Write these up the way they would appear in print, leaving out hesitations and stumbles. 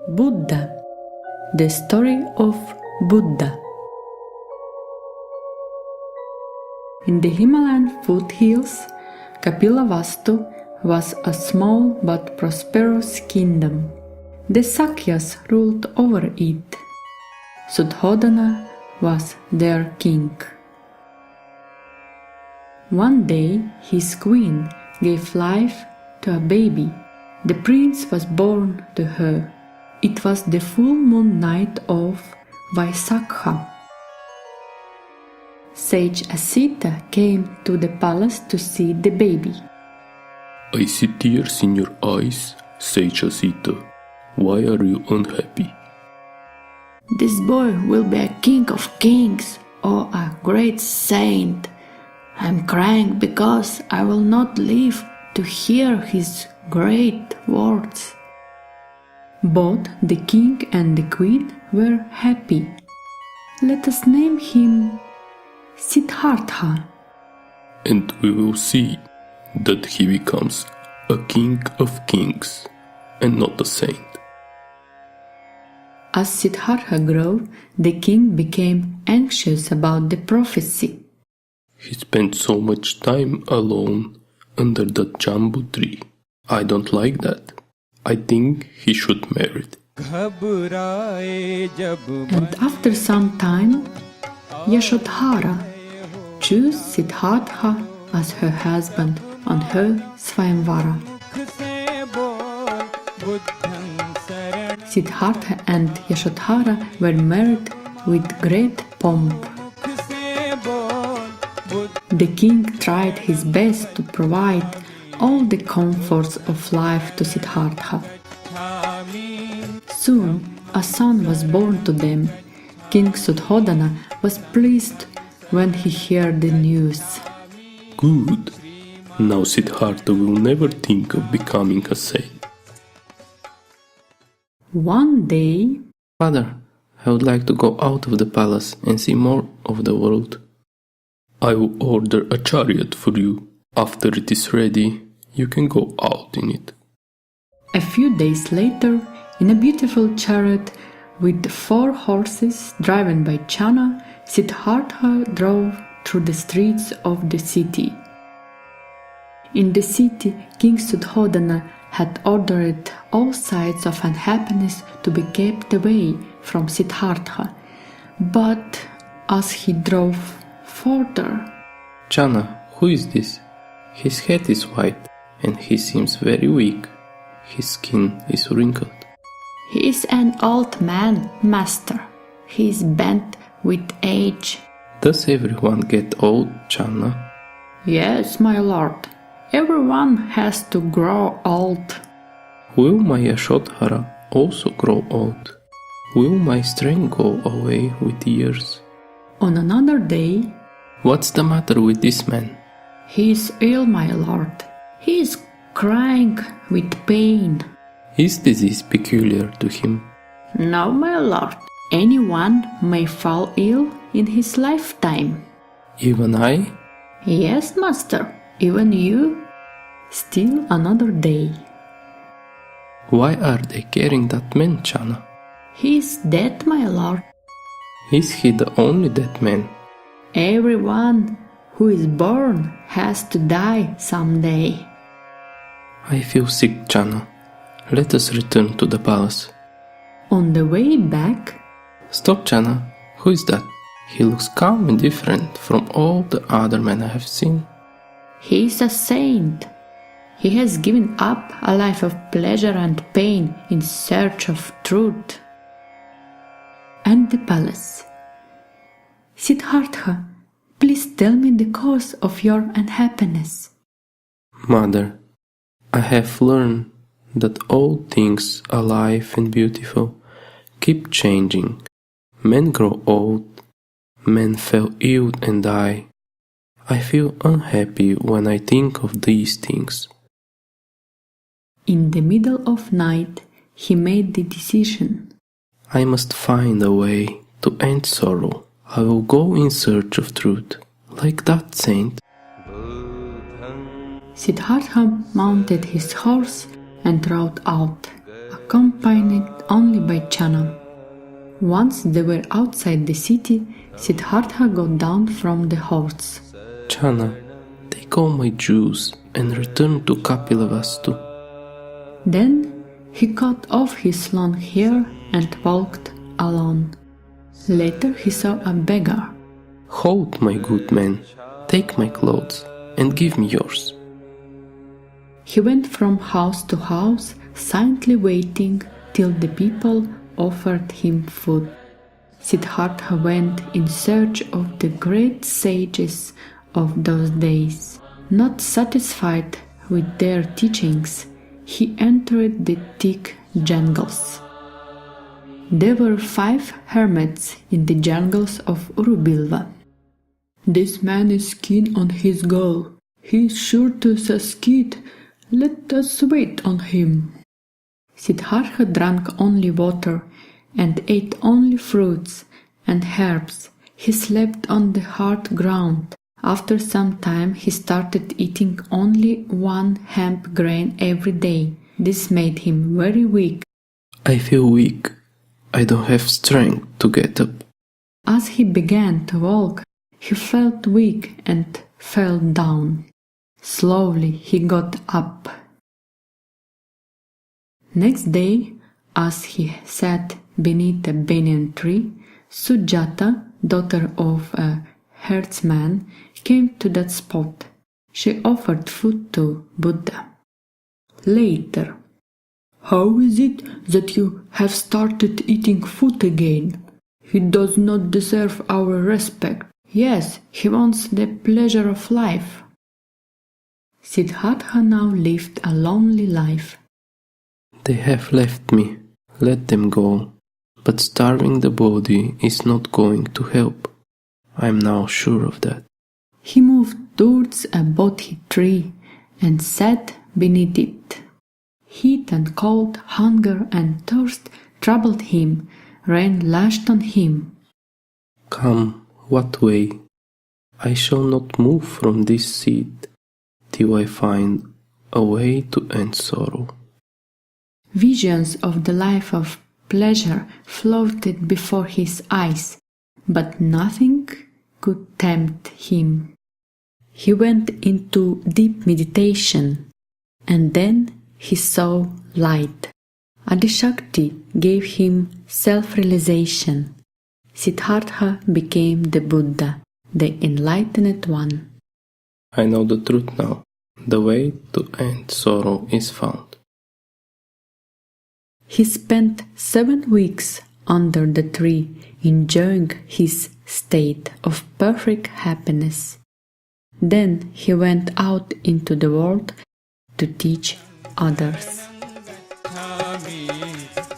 Buddha. The story of Buddha. In the Himalayan foothills, Kapilavastu was a small but prosperous kingdom. The Sakyas ruled over it. Suddhodana was their king. One day, his queen gave life to a baby. The prince was born to her. It was the full moon night of Vaisakha. Sage Asita came to the palace to see the baby. I see tears in your eyes, Sage Asita. Why are you unhappy? This boy will be a king of kings or a great saint. I'm crying because I will not live to hear his great words. Both the king and the queen were happy. Let us name him Siddhartha. And we will see that he becomes a king of kings and not a saint. As Siddhartha grew, the king became anxious about the prophecy. He spent so much time alone under that jambu tree. I don't like that. I think he should marry. And after some time, Yashodhara chose Siddhartha as her husband on her Swayamvara. Siddhartha and Yashodhara were married with great pomp. The king tried his best to provide all the comforts of life to Siddhartha. Soon a son was born to them. King Suddhodana was pleased when he heard the news. Good. Now Siddhartha will never think of becoming a saint. One day, Father, I would like to go out of the palace and see more of the world. I will order a chariot for you. After it is ready, you can go out in it. A few days later, in a beautiful chariot with 4 horses driven by Channa, Siddhartha drove through the streets of the city. In the city, King Suddhodana had ordered all signs of unhappiness to be kept away from Siddhartha. But as he drove further, Channa, who is this? His head is white and he seems very weak. His skin is wrinkled. He is an old man, master. He is bent with age. Does everyone get old, Channa? Yes, my lord. Everyone has to grow old. Will my Yashodhara also grow old? Will my strength go away with years? On another day, what's the matter with this man? He is ill, my lord. He is crying with pain. Is disease peculiar to him? No, my lord. Anyone may fall ill in his lifetime. Even I? Yes, master. Even you. Still another day. Why are they carrying that man, Channa? He is dead, my lord. Is he the only dead man? Everyone who is born has to die someday. I feel sick, Channa. Let us return to the palace. On the way back... Stop, Channa. Who is that? He looks calm and different from all the other men I have seen. He is a saint. He has given up a life of pleasure and pain in search of truth. And the palace. Siddhartha, please tell me the cause of your unhappiness. Mother, I have learned that all things alive and beautiful keep changing. Men grow old, men fall ill and die. I feel unhappy when I think of these things. In the middle of night, he made the decision. I must find a way to end sorrow. I will go in search of truth, like that saint. Siddhartha mounted his horse and rode out. accompanied only by Chana. Once they were outside the city, Siddhartha got down from the horse. Chana, take all my juice and return to Kapilavastu. Then he cut off his long hair and walked alone. Later he saw a beggar. Hold, my good man, take my clothes and give me yours. He went from house to house, silently waiting till the people offered him food. Siddhartha went in search of the great sages of those days. Not satisfied with their teachings, he entered the thick jungles. There were 5 hermits in the jungles of Urubilva. "This man is keen on his goal. He is sure to succeed. Let us wait on him." Siddhartha drank only water and ate only fruits and herbs. He slept on the hard ground. After some time he started eating only 1 hemp grain every day. This made him very weak. I feel weak. I don't have strength to get up. As he began to walk, he felt weak and fell down. Slowly he got up. Next day, as he sat beneath a banyan tree, Sujata, daughter of a herdsman, came to that spot. She offered food to Buddha. Later, "How is it that you have started eating food again? He does not deserve our respect. Yes, he wants the pleasure of life." Siddhartha now lived a lonely life. They have left me. Let them go. But starving the body is not going to help. I am now sure of that. He moved towards a bodhi tree and sat beneath it. Heat and cold, hunger and thirst troubled him. Rain lashed on him. Come, what way? I shall not move from this seat till I find a way to end sorrow. Visions of the life of pleasure floated before his eyes, but nothing could tempt him. He went into deep meditation, and then he saw light. Adishakti gave him self-realization. Siddhartha became the Buddha, the enlightened one. I know the truth now. The way to end sorrow is found. He spent 7 weeks under the tree, enjoying his state of perfect happiness. Then he went out into the world to teach others.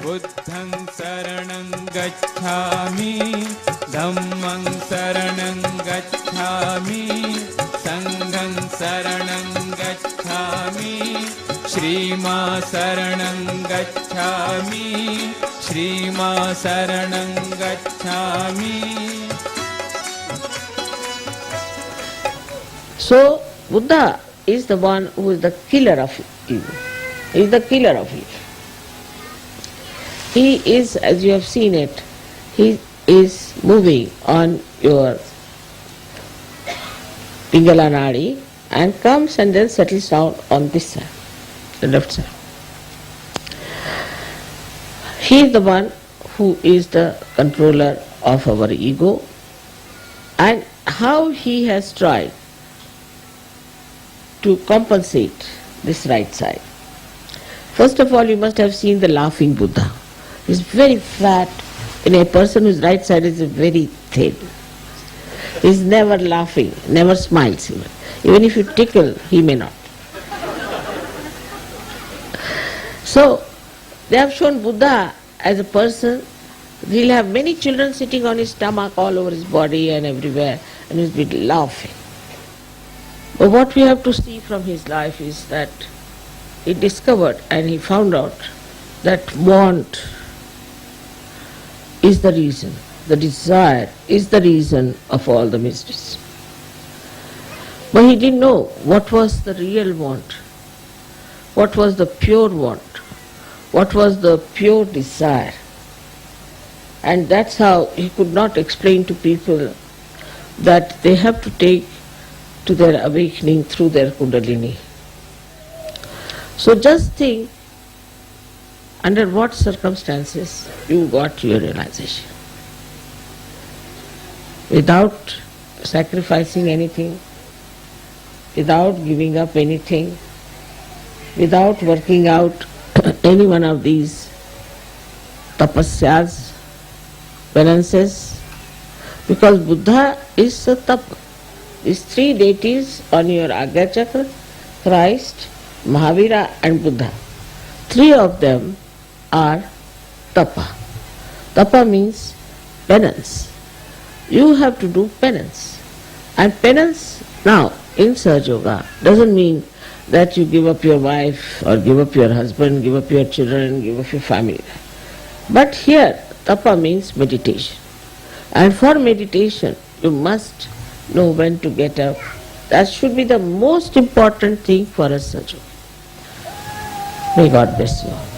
Buddhang saranang gacchami, dhammang saranang gacchami, sanghang saranang gacchami, Shrima saranang gacchami, Shrima saranang gacchami. So, Buddha is the one who is the killer of evil. He is the killer of evil. He is, as you have seen it, he is moving on your Pingala Nadi and comes and then settles down on this side, the left side. He is the one who is the controller of our ego, and how he has tried to compensate this right side. First of all, you must have seen the laughing Buddha. He is very fat, and a person whose right side is very thin. He is never laughing, never smiles even. Even if you tickle, he may not. So, they have shown Buddha as a person. He'll have many children sitting on his stomach all over his body and everywhere, and he'll be laughing. But what we have to see from his life is that he discovered and he found out that want is the reason, the desire is the reason of all the miseries. But he didn't know what was the real want, what was the pure want, what was the pure desire. And that's how he could not explain to people that they have to take to their awakening through their Kundalini. So just think under what circumstances you got your realization. Without sacrificing anything, without giving up anything, without working out any one of these tapasyas, penances, because Buddha is a tapa. These three deities on your Agya Chakra, Christ, Mahavira and Buddha, three of them are tapa. Tapa means penance. You have to do penance. And penance now in Sahaja Yoga doesn't mean that you give up your wife or give up your husband, give up your children, give up your family. But here tapa means meditation. And for meditation you must know when to get up. That should be the most important thing for a Sahaja Yogi. May God bless you all.